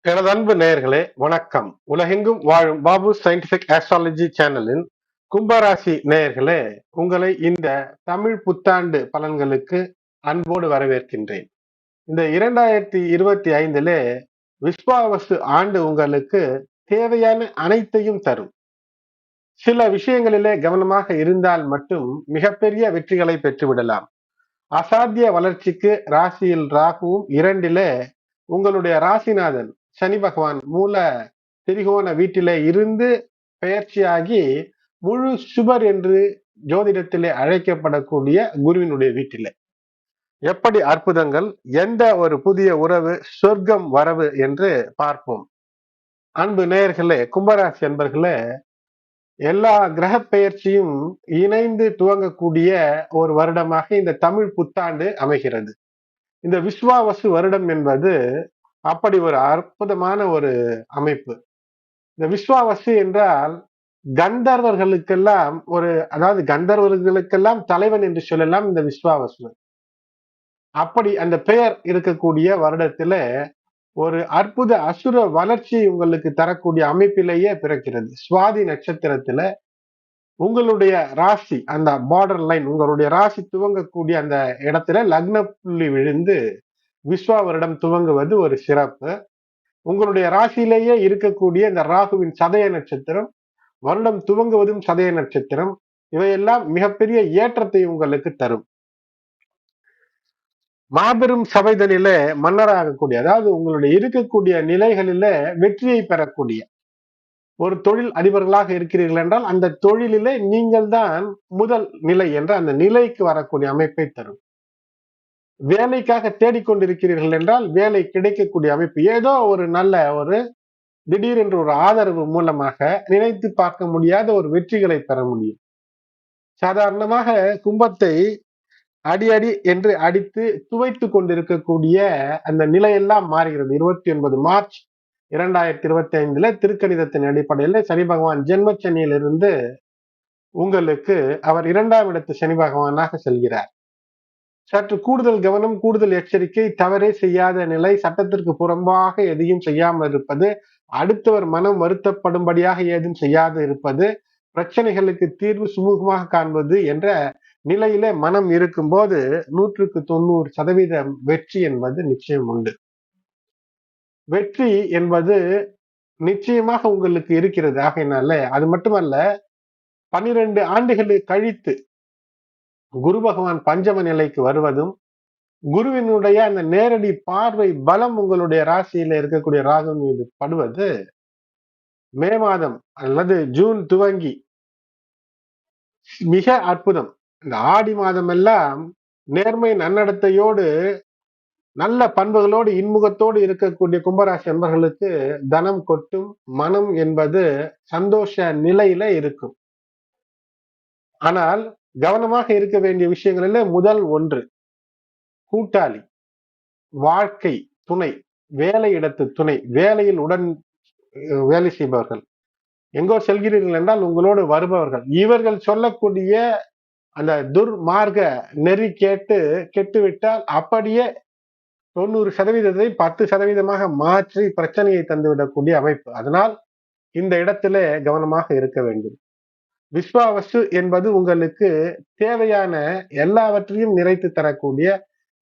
எனது அன்பு நேயர்களே வணக்கம். உலகெங்கும் வாழும் பாபு சயின்டிபிக் ஆஸ்ட்ராலஜி சேனலின் கும்பராசி நேயர்களே, உங்களை இந்த தமிழ் புத்தாண்டு பலன்களுக்கு அன்போடு வரவேற்கின்றேன். இந்த 2025 விஸ்வாவசு ஆண்டு உங்களுக்கு தேவையான அனைத்தையும் தரும். சில விஷயங்களிலே கவனமாக இருந்தால் மட்டும் மிகப்பெரிய வெற்றிகளை பெற்றுவிடலாம். அசாத்திய வளர்ச்சிக்கு ராசியில் ராகுவும் 2 உங்களுடைய ராசிநாதன் சனி பகவான் மூல திரிகோண வீட்டிலே இருந்து பெயர்ச்சியாகி முழு சுபர் என்று ஜோதிடத்திலே அழைக்கப்படக்கூடிய குருவினுடைய வீட்டிலே எப்படி அற்புதங்கள், எந்த ஒரு புதிய உறவு, சொர்க்கம் வரவு என்று பார்ப்போம். அன்பு நேயர்களே, கும்பராசி என்பர்களே, எல்லா கிரக பெயர்ச்சியும் இணைந்து துவங்கக்கூடிய ஒரு வருடமாக இந்த தமிழ் புத்தாண்டு அமைகிறது. இந்த விஸ்வாவசு வருடம் என்பது அப்படி ஒரு அற்புதமான ஒரு அமைப்பு. இந்த விஸ்வாவசு என்றால் கந்தர்வர்களுக்கெல்லாம் அதாவது கந்தர்வர்களுக்கெல்லாம் தலைவன் என்று சொல்லலாம் இந்த விஸ்வாவசு. அப்படி அந்த பெயர் இருக்கக்கூடிய வருடத்துல ஒரு அற்புத அசுர வளர்ச்சி உங்களுக்கு தரக்கூடிய அமைப்பிலேயே பிறக்கிறது. சுவாதி நட்சத்திரத்துல உங்களுடைய ராசி, அந்த பார்டர் லைன், உங்களுடைய ராசி துவங்கக்கூடிய அந்த இடத்துல லக்ன புள்ளி விழுந்து விஸ்வா வருடம் துவங்குவது ஒரு சிறப்பு. உங்களுடைய ராசியிலேயே இருக்கக்கூடிய இந்த ராகுவின் சதய நட்சத்திரம், வருடம் துவங்குவதும் சதய நட்சத்திரம், இவையெல்லாம் மிகப்பெரிய ஏற்றத்தை உங்களுக்கு தரும். மாபெரும் சபைதனில மன்னராகக்கூடிய, அதாவது உங்களுடைய இருக்கக்கூடிய நிலைகளில வெற்றியை பெறக்கூடிய ஒரு தொழில் அதிபர்களாக இருக்கிறீர்கள் என்றால் அந்த தொழிலிலே நீங்கள் தான் முதல் நிலை என்ற அந்த நிலைக்கு வரக்கூடிய அமைப்பை தரும். வேலைக்காக தேடிக்கொண்டிருக்கிறீர்கள் என்றால் வேலை கிடைக்கக்கூடிய அமைப்பு, ஏதோ ஒரு நல்ல ஒரு திடீரென்று ஒரு ஆதரவு மூலமாக நினைத்து பார்க்க முடியாத ஒரு வெற்றிகளை பெற முடியும். சாதாரணமாக கும்பத்தை அடி அடி என்று அடித்து துவைத்து கொண்டிருக்கக்கூடிய அந்த நிலையெல்லாம் மாறுகிறது. 29 மார்ச் 2025 திருக்கணிதத்தின் அடிப்படையில் சனி பகவான் ஜென்மச்சனியிலிருந்து உங்களுக்கு அவர் 2ஆம் இடத்து சனி பகவானாக செல்கிறார். சற்று கூடுதல் கவனம், கூடுதல் எச்சரிக்கை, தவறே செய்யாத நிலை, சட்டத்திற்கு புறம்பாக எதையும் செய்யாமல் இருப்பது, அடுத்தவர் மனம் வருத்தப்படும்படியாக ஏதும் செய்யாது இருப்பது, பிரச்சனைகளுக்கு தீர்வு சுமூகமாக காண்பது என்ற நிலையிலே மனம் இருக்கும்போது 100% வெற்றி என்பது நிச்சயம் உண்டு. வெற்றி என்பது நிச்சயமாக உங்களுக்கு இருக்கிறது. ஆகையினால அது மட்டுமல்ல, 12 ஆண்டுகள் கழித்து குரு பகவான் பஞ்சம நிலைக்கு வருவதும், குருவினுடைய அந்த நேரடி பார்வை பலம் உங்களுடைய ராசியில இருக்கக்கூடிய ராகு மீது படுவது மே மாதம் அல்லது ஜூன் துவங்கி மிக அற்புதம். இந்த ஆடி மாதம் எல்லாம் நேர்மை நன்னடத்தையோடு நல்ல பண்புகளோடு இன்முகத்தோடு இருக்கக்கூடிய கும்பராசி என்பவர்களுக்கு தனம் கொட்டும், மனம் என்பது சந்தோஷ நிலையில இருக்கும். ஆனால் கவனமாக இருக்க வேண்டிய விஷயங்களில முதல் ஒன்று, கூட்டாளி, வாழ்க்கை துணை, வேலை இடத்து துணை, வேலையில் உடன் வேலை செய்பவர்கள், எங்கோ செல்கிறீர்கள் என்றால் உங்களோடு வருபவர்கள், இவர்கள் சொல்லக்கூடிய அந்த துர்மார்க்க நெறி கேட்டு கெட்டுவிட்டால் அப்படியே 90% 10% மாற்றி பிரச்சனையை தந்துவிடக்கூடிய அமைப்பு. அதனால் இந்த இடத்திலே கவனமாக இருக்க வேண்டும். விஸ்வாவசு என்பது உங்களுக்கு தேவையான எல்லாவற்றையும் நிறைத்து தரக்கூடிய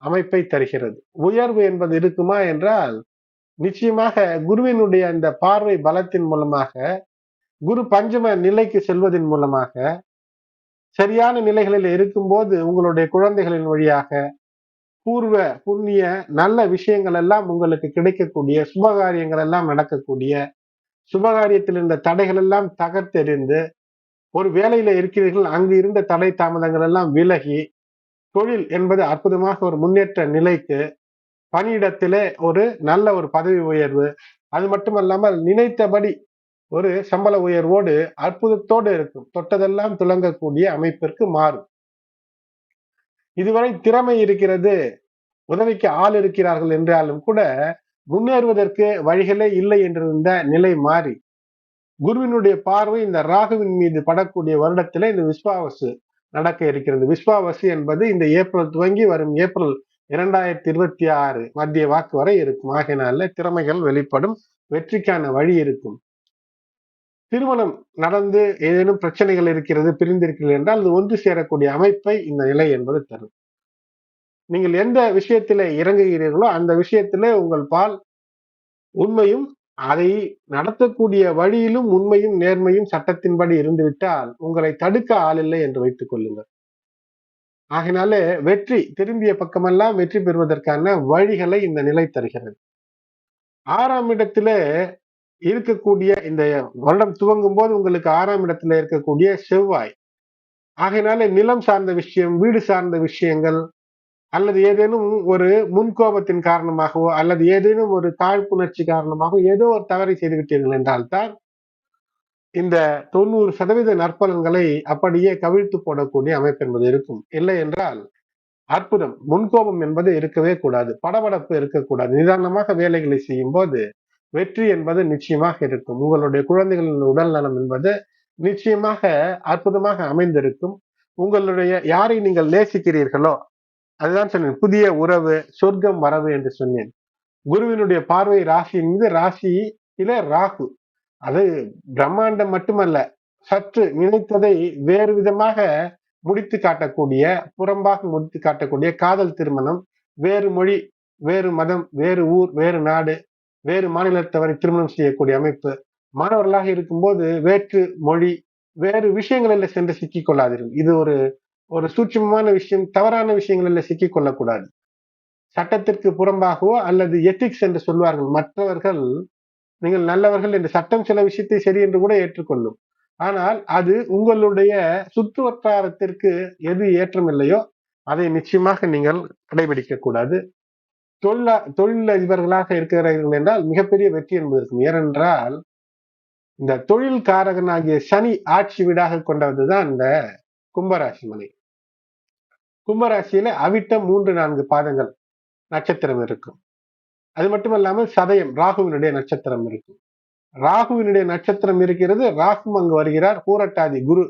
அமைப்பை தருகிறது. உயர்வு என்பது இருக்குமா என்றால் நிச்சயமாக குருவினுடைய அந்த பார்வை பலத்தின் மூலமாக, குரு பஞ்சம நிலைக்கு செல்வதன் மூலமாக, சரியான நிலைகளில் இருக்கும்போது உங்களுடைய குழந்தைகளின் வழியாக பூர்வ புண்ணிய நல்ல விஷயங்கள் எல்லாம் உங்களுக்கு கிடைக்கக்கூடிய, சுபகாரியங்கள் எல்லாம் நடக்கக்கூடிய, சுபகாரியத்தில் இருந்த தடைகள் எல்லாம் தகர்த்தெறிந்து, ஒரு வேலையில இருக்கிறீர்கள், அங்கு இருந்த தடை தாமதங்கள் எல்லாம் விலகி, தொழில் என்பது அற்புதமாக ஒரு முன்னேற்ற நிலைக்கு, பணியிடத்திலே ஒரு நல்ல ஒரு பதவி உயர்வு, அது மட்டுமல்லாமல் நினைத்தபடி ஒரு சம்பள உயர்வோடு அற்புதத்தோடு இருக்கும், தொட்டதெல்லாம் துலங்கக்கூடிய அமைப்பிற்கு மாறும். இதுவரை திறமை இருக்கிறது, உதவிக்கு ஆள் இருக்கிறார்கள் என்றாலும் கூட முன்னேறுவதற்கு வழிகளே இல்லை என்றிருந்த நிலை மாறி, குருவினுடைய பார்வை இந்த ராகுவின் மீது படக்கூடிய வருடத்திலே இந்த விஸ்வாவசு நடக்க இருக்கிறது. விஸ்வாவசு என்பது இந்த ஏப்ரல் துவங்கி வரும் ஏப்ரல் 2026 மத்திய வாக்கு வரை இருக்கும். ஆகையினால திறமைகள் வெளிப்படும், வெற்றிக்கான வழி இருக்கும். திருமணம் நடந்து ஏதேனும் பிரச்சனைகள் இருக்கிறது, பிரிந்திருக்கிறது என்றால் அது ஒன்று சேரக்கூடிய அமைப்பை இந்த நிலை என்பது தரும். நீங்கள் எந்த விஷயத்திலே இறங்குகிறீர்களோ அந்த விஷயத்திலே உங்கள் பால் உண்மையும், அதை நடத்தக்கூடிய வழியிலும் உண்மையும் நேர்மையும் சட்டத்தின்படி இருந்துவிட்டால் உங்களை தடுக்க ஆளில்லை என்று வைத்துக் கொள்ளுங்கள். ஆகினாலே வெற்றி திரும்பிய பக்கமெல்லாம் வெற்றி பெறுவதற்கான வழிகளை இந்த நிலை தருகிறது. 6ஆம் இடத்திலே இருக்கக்கூடிய இந்த வருடம் துவங்கும் போது உங்களுக்கு 6ஆம் இடத்துல இருக்கக்கூடிய செவ்வாய். ஆகையினாலே நிலம் சார்ந்த விஷயம், வீடு சார்ந்த விஷயங்கள், அல்லது ஏதேனும் ஒரு முன்கோபத்தின் காரணமாகவோ அல்லது ஏதேனும் ஒரு காழ்ப்புணர்ச்சி காரணமாகவோ ஏதோ ஒரு தவறை செய்துவிட்டீர்கள் என்றால் தான் இந்த 90% நற்பலன்களை அப்படியே கவிழ்த்து போடக்கூடிய அமைப்பு என்பது இருக்கும். இல்லை என்றால் அற்புதம். முன்கோபம் என்பது இருக்கவே கூடாது, படபடப்பு இருக்கக்கூடாது. நிதானமாக வேலைகளை செய்யும் போது வெற்றி என்பது நிச்சயமாக இருக்கும். உங்களுடைய குழந்தைகளின் உடல் நலம் என்பது நிச்சயமாக அற்புதமாக அமைந்திருக்கும். உங்களுடைய யாரை நீங்கள் நேசிக்கிறீர்களோ, அதுதான் சொன்னேன், புதிய உறவு, சொர்க்கம் வரவு என்று சொன்னேன். குருவினுடைய பார்வை ராசியின் மீது, ராசியில ராகு. அது பிரம்மாண்டம் மட்டுமல்ல, சற்று நினைத்ததை வேறு விதமாக முடித்து காட்டக்கூடிய, புறம்பாக முடித்து காட்டக்கூடிய காதல் திருமணம், வேறு மொழி, வேறு மதம், வேறு ஊர், வேறு நாடு, வேறு மாநிலத்தவரை திருமணம் செய்யக்கூடிய அமைப்பு. மாணவர்களாக இருக்கும்போது வேற்று மொழி, வேறு விஷயங்களில் சென்று சிக்கிக் கொள்ளாதீர்கள். இது ஒரு ஒரு சூட்சமமான விஷயம், தவறான விஷயங்களில் சிக்கிக் கொள்ளக்கூடாது. சட்டத்திற்கு புறம்பாகவோ அல்லது எத்திக்ஸ் என்று சொல்வார்கள், மற்றவர்கள் நீங்கள் நல்லவர்கள் என்று சட்டம் சில விஷயத்தை சரி என்று கூட ஏற்றுக்கொள்ளும். ஆனால் அது உங்களுடைய சுற்று வட்டாரத்திற்கு எது ஏற்றமில்லையோ அதை நிச்சயமாக நீங்கள் கடைபிடிக்க கூடாது. தொழிலதிபர்களாக இருக்கிறீர்கள் என்றால் மிகப்பெரிய வெற்றி என்பது இருக்கும். ஏனென்றால் இந்த தொழில் காரகனாகிய சனி ஆட்சி வீடாக கொண்டதுதான் இந்த கும்பராசி மனை. கும்பராசியில அவிட்டம் 3-4 பாதங்கள் நட்சத்திரம் இருக்கும். அது மட்டுமல்லாமல் சதயம் ராகுவினுடைய நட்சத்திரம் இருக்கும். ராகுவினுடைய நட்சத்திரம் இருக்கிறது, ராகு அங்கு வருகிறார். பூரட்டாதி குரு,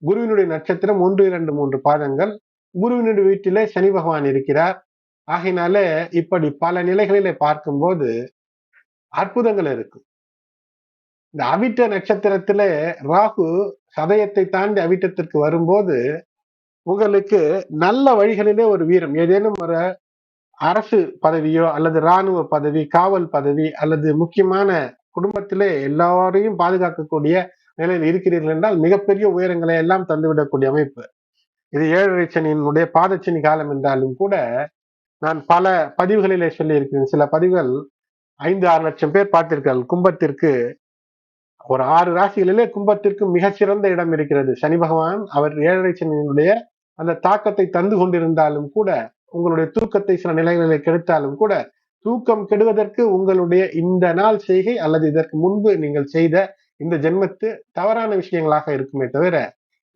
குருவினுடைய நட்சத்திரம் 1, 2, 3 பாதங்கள். குருவினுடைய வீட்டிலே சனி பகவான் இருக்கிறார். ஆகையினால இப்படி பல நிலைகளிலே பார்க்கும்போது அற்புதங்கள் இருக்கும். இந்த அவிட்ட நட்சத்திரத்திலே ராகு சதயத்தை தாண்டி அவிட்டத்திற்கு வரும்போது உங்களுக்கு நல்ல வழிகளிலே ஒரு வீரம், ஏதேனும் ஒரு அரசு பதவியோ அல்லது இராணுவ பதவி, காவல் பதவி, அல்லது முக்கியமான குடும்பத்திலே எல்லாரையும் பாதுகாக்கக்கூடிய நிலையில் இருக்கிறீர்கள் என்றால் மிகப்பெரிய உயரங்களை எல்லாம் தந்துவிடக்கூடிய அமைப்பு. இது 7.5 சனியினுடைய பாதச்சனி காலம் என்றாலும் கூட நான் பல பதிவுகளிலே சொல்லி இருக்கிறேன். சில பதிவுகள் 5-6 லட்சம் பேர் பார்த்திருக்கார்கள். கும்பத்திற்கு ஒரு 6 ராசிகளிலே கும்பத்திற்கு மிக சிறந்த இடம் இருக்கிறது. சனி பகவான் அவர் 7.5 சனியினுடைய அந்த தாக்கத்தை தந்து கொண்டிருந்தாலும் கூட, உங்களுடைய தூக்கத்தை சில நிலைகளில் கெடுத்தாலும் கூட, தூக்கம் கெடுவதற்கு உங்களுடைய இந்த நாள் செய்கை அல்லது இதற்கு முன்பு நீங்கள் செய்த இந்த ஜென்மத்து தவறான விஷயங்களாக இருக்குமே தவிர,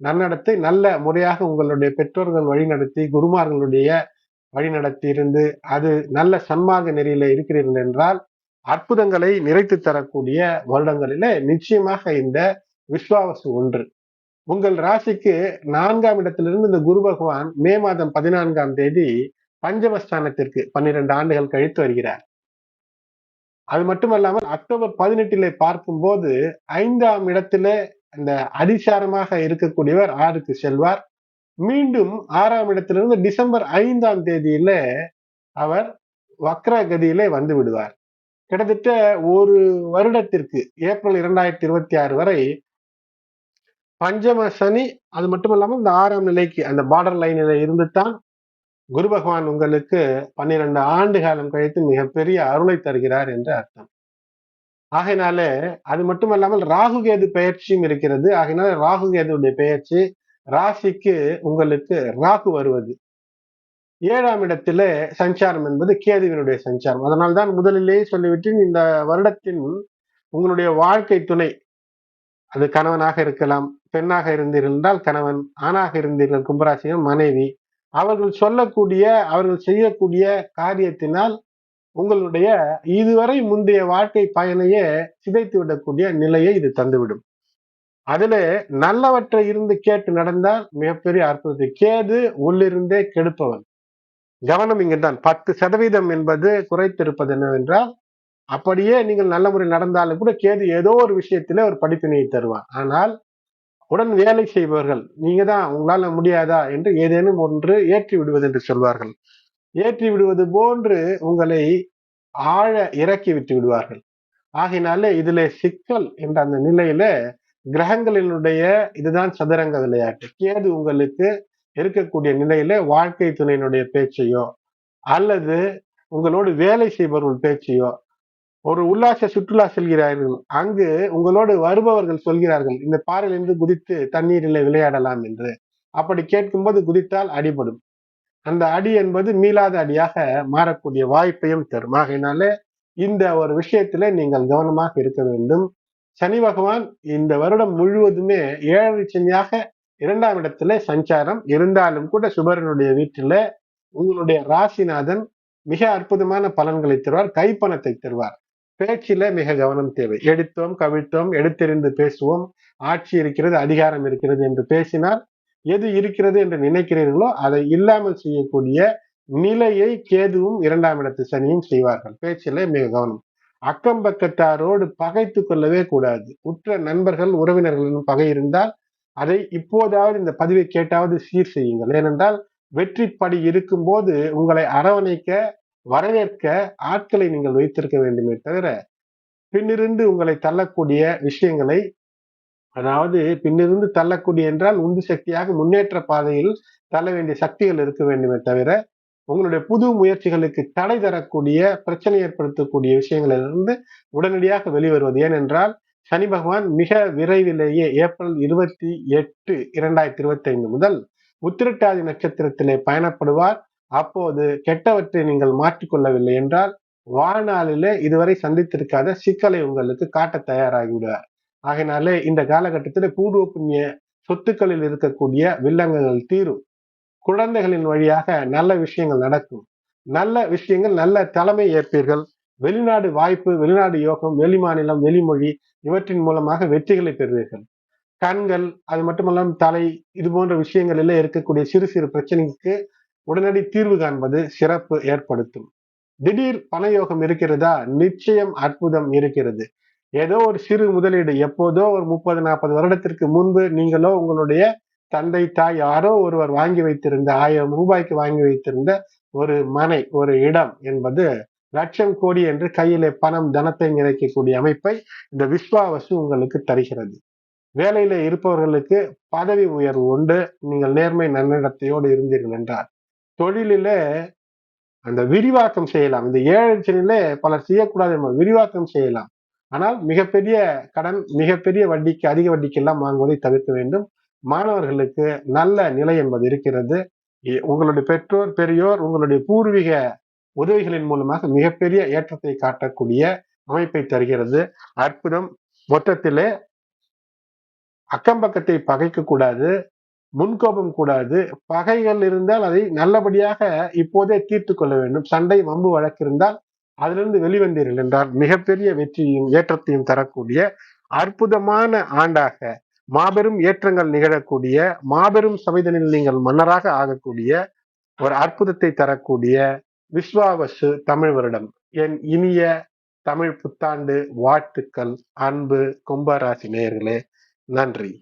நன்னடத்தை நல்ல முறையாக உங்களுடைய பெற்றோர்கள் வழிநடத்தி, குருமார்களுடைய வழிநடத்தி இருந்து அது நல்ல சன்மார்க்க நெறியில இருக்கிறீர்கள் என்றால் அற்புதங்களை நிறைத்து தரக்கூடிய வருடங்களில நிச்சயமாக இந்த விஸ்வாவசு ஒன்று. உங்கள் ராசிக்கு 4ஆம் இடத்திலிருந்து இந்த குரு பகவான் மே மாதம் 14ஆம் தேதி பஞ்சமஸ்தானத்திற்கு 12 ஆண்டுகள் கழித்து வருகிறார். அது மட்டுமல்லாமல் அக்டோபர் 18 பார்க்கும்போது 5ஆம் இடத்துல அந்த அதிசாரமாக இருக்கக்கூடியவர் 6க்கு செல்வார். மீண்டும் 6ஆம் இடத்திலிருந்து டிசம்பர் 5ஆம் தேதியில அவர் வக்ர கதியிலே வந்து விடுவார். கிட்டத்தட்ட ஒரு வருடத்திற்கு ஏப்ரல் 2026 வரை பஞ்சம சனி, அது மட்டுமல்லாமல் இந்த 6ஆம் நிலைக்கு அந்த பார்டர் லைனில இருந்துதான் குரு பகவான் உங்களுக்கு 12 ஆண்டு காலம் கழித்து மிகப்பெரிய அருளை தருகிறார் என்று அர்த்தம். ஆகையினாலே அது மட்டுமல்லாமல் ராகு கேது பெயர்ச்சியும் இருக்கிறது. ஆகையினால ராகு கேதுடைய பெயர்ச்சி ராசிக்கு உங்களுக்கு ராகு வருவது 7ஆம் இடத்திலே சஞ்சாரம் என்பது கேதுவினுடைய சஞ்சாரம். அதனால்தான் முதலிலேயே சொல்லிவிட்டு இந்த வருடத்தின் உங்களுடைய வாழ்க்கை துணை, அது கணவனாக இருக்கலாம், பெண்ணாக இருந்தீர்கள் என்றால் கணவன், ஆணாக இருந்தீர்கள் கும்பராசியில் மனைவி, அவர்கள் சொல்லக்கூடிய அவர்கள் செய்யக்கூடிய காரியத்தினால் உங்களுடைய இதுவரை முந்தைய வாழ்க்கை பயனையே சிதைத்து விடக்கூடிய நிலையை இது தந்துவிடும். அதுல நல்லவற்றை இருந்து கேட்டு நடந்தால் மிகப்பெரிய அற்புதத்தை. கேது உள்ளிருந்தே கெடுப்பவன். கவனம் இங்குதான் 10% என்பது குறைத்திருப்பது என்னவென்றால், அப்படியே நீங்கள் நல்ல முறையில் நடந்தாலும் கூட கேது ஏதோ ஒரு விஷயத்திலே ஒரு படிப்பினையை தருவார். ஆனால் உடன் வேலை செய்பவர்கள், நீங்க தான் உங்களால முடியாதா என்று ஏதேனும் ஒன்று ஏற்றி விடுவது என்று சொல்வார்கள். ஏற்றி விடுவது போன்று உங்களை ஆழ இறக்கி விட்டு விடுவார்கள். ஆகையினாலே இதிலே சிக்கல் என்ற அந்த நிலையில கிரகங்களினுடைய இதுதான் சதுரங்க விளையாட்டு. கேது உங்களுக்கு இருக்கக்கூடிய நிலையில வாழ்க்கை துணையினுடைய பேச்சையோ அல்லது உங்களோடு வேலை செய்பவர்கள் பேச்சையோ, ஒரு உல்லாச சுற்றுலா செல்கிறார்கள், அங்கு உங்களோடு வருபவர்கள் சொல்கிறார்கள் இந்த பாறையிலிருந்து குதித்து தண்ணீரிலே விளையாடலாம் என்று. அப்படி கேட்கும்போது குதித்தால் அடிபடும். அந்த அடி என்பது மீளாத அடியாக மாறக்கூடிய வாய்ப்பையும் தரும். ஆகையினாலே இந்த ஒரு விஷயத்திலே நீங்கள் கவனமாக இருக்க வேண்டும். சனி பகவான் இந்த வருடம் முழுவதுமே 7 சனியாக 2ஆம் இடத்திலே சஞ்சாரம் இருந்தாலும் கூட சுபரனுடைய வீட்டில உங்களுடைய ராசிநாதன் மிக அற்புதமான பலன்களை தருவார். கைப்பணத்தை தருவார். பேச்சில மிக கவனம் தேவை. எடுத்தோம் கவிழ்த்தோம் எடுத்தெறிந்து பேசுவோம், ஆட்சி இருக்கிறது அதிகாரம் இருக்கிறது என்று பேசினால் எது இருக்கிறது என்று நினைக்கிறீர்களோ அதை இல்லாமல் செய்யக்கூடிய நிலையை கேதுவும் 2ஆம் இடத்து சனியும் செய்வார்கள். பேச்சில மிக கவனம். அக்கம் பக்கத்தாரோடு பகைத்து கொள்ளவே கூடாது. உற்ற நண்பர்கள் உறவினர்களின் பகை இருந்தால் அதை இப்போதாவது இந்த பதிவை கேட்டாவது சீர் செய்யுங்கள். ஏனென்றால் வெற்றி படி இருக்கும் போது உங்களை அரவணைக்க வரவேற்க ஆட்களை நீங்கள் வைத்திருக்க வேண்டுமே தவிர பின்னிருந்து உங்களை தள்ளக்கூடிய விஷயங்களை, அதாவது பின்னிருந்து தள்ளக்கூடிய என்றால் உந்து சக்தியாக முன்னேற்ற பாதையில் தள்ள வேண்டிய சக்திகள் இருக்க வேண்டுமே தவிர உங்களுடைய புது முயற்சிகளுக்கு தடை தரக்கூடிய பிரச்சனை ஏற்படுத்தக்கூடிய விஷயங்களிலிருந்து உடனடியாக வெளிவருவது. ஏனென்றால் சனி பகவான் மிக விரைவிலேயே ஏப்ரல் 28, 2025 முதல் உத்திரட்டாதி நட்சத்திரத்திலே பயணப்படுவார். அப்போது கெட்டவற்றை நீங்கள் மாற்றிக்கொள்ளவில்லை என்றால் வாழ்நாளிலே இதுவரை சந்தித்திருக்காத சிக்கலை உங்களுக்கு காட்ட தயாராகிவிடுவார். ஆகையினாலே இந்த காலகட்டத்தில் பூர்வ புண்ணிய சொத்துக்களில் இருக்கக்கூடிய வில்லங்கங்கள் தீரும். குழந்தைகளின் வழியாக நல்ல விஷயங்கள் நடக்கும். நல்ல விஷயங்கள், நல்ல தலைமை ஏற்பீர்கள். வெளிநாடு வாய்ப்பு, வெளிநாடு யோகம், வெளிமாநிலம், வெளிமொழி இவற்றின் மூலமாக வெற்றிகளை பெறுவீர்கள். கண்கள், அது மட்டுமல்லாமல் தலை, இது போன்ற விஷயங்களிலே இருக்கக்கூடிய சிறு சிறு பிரச்சனைக்கு உடனடி தீர்வு காண்பது சிறப்பு ஏற்படுத்தும். திடீர் பணயோகம் இருக்கிறதா? நிச்சயம் அற்புதம் இருக்கிறது. ஏதோ ஒரு சிறு முதலீடு, எப்போதோ ஒரு 30-40 வருடத்திற்கு முன்பு நீங்களோ உங்களுடைய தந்தை தாய் யாரோ ஒருவர் வாங்கி வைத்திருந்த 1000 ரூபாய்க்கு வாங்கி வைத்திருந்த ஒரு மனை, ஒரு இடம் என்பது லட்சம் கோடி என்று கையிலே பணம் தனத்தை நிறைக்கக்கூடிய அமைப்பை இந்த விஸ்வாவசு உங்களுக்கு தருகிறது. வேலையில இருப்பவர்களுக்கு பதவி உயர்வு உண்டு. நீங்கள் நேர்மை நன்னடத்தையோடு இருந்தீர்கள் என்றால். தொழிலில அந்த விரிவாக்கம் செய்யலாம். இந்த 7 சனியிலே பலர் செய்யக்கூடாது என்பது விரிவாக்கம் செய்யலாம். ஆனால் மிகப்பெரிய கடன், மிகப்பெரிய வட்டிக்கு, அதிக வட்டிக்கு எல்லாம் வாங்குவதை தவிர்க்க வேண்டும். மாணவர்களுக்கு நல்ல நிலை என்பது இருக்கிறது. உங்களுடைய பெற்றோர், பெரியோர், உங்களுடைய பூர்வீக உதவிகளின் மூலமாக மிகப்பெரிய ஏற்றத்தை காட்டக்கூடிய அமைப்பை தருகிறது. அற்புதம். மொத்தத்திலே அக்கம் பக்கத்தை பகைக்க கூடாது, முன்கோபம் கூடாது. பகைகள் இருந்தால் அதை நல்லபடியாக இப்போதே தீர்த்து கொள்ள வேண்டும். சண்டை வம்பு வழக்கு இருந்தால் அதிலிருந்து வெளிவந்தீர்கள் என்றால் மிகப்பெரிய வெற்றியும் ஏற்றத்தையும் தரக்கூடிய அற்புதமான ஆண்டாக, மாபெரும் ஏற்றங்கள் நிகழக்கூடிய, மாபெரும் சபைதனில் நீங்கள் மன்னராக ஆகக்கூடிய ஒரு அற்புதத்தை தரக்கூடிய விஸ்வாவசு தமிழ் வருடம். என் இனிய தமிழ் புத்தாண்டு வாழ்த்துக்கள். அன்பு கும்பராசி நேயர்களே, நன்றி.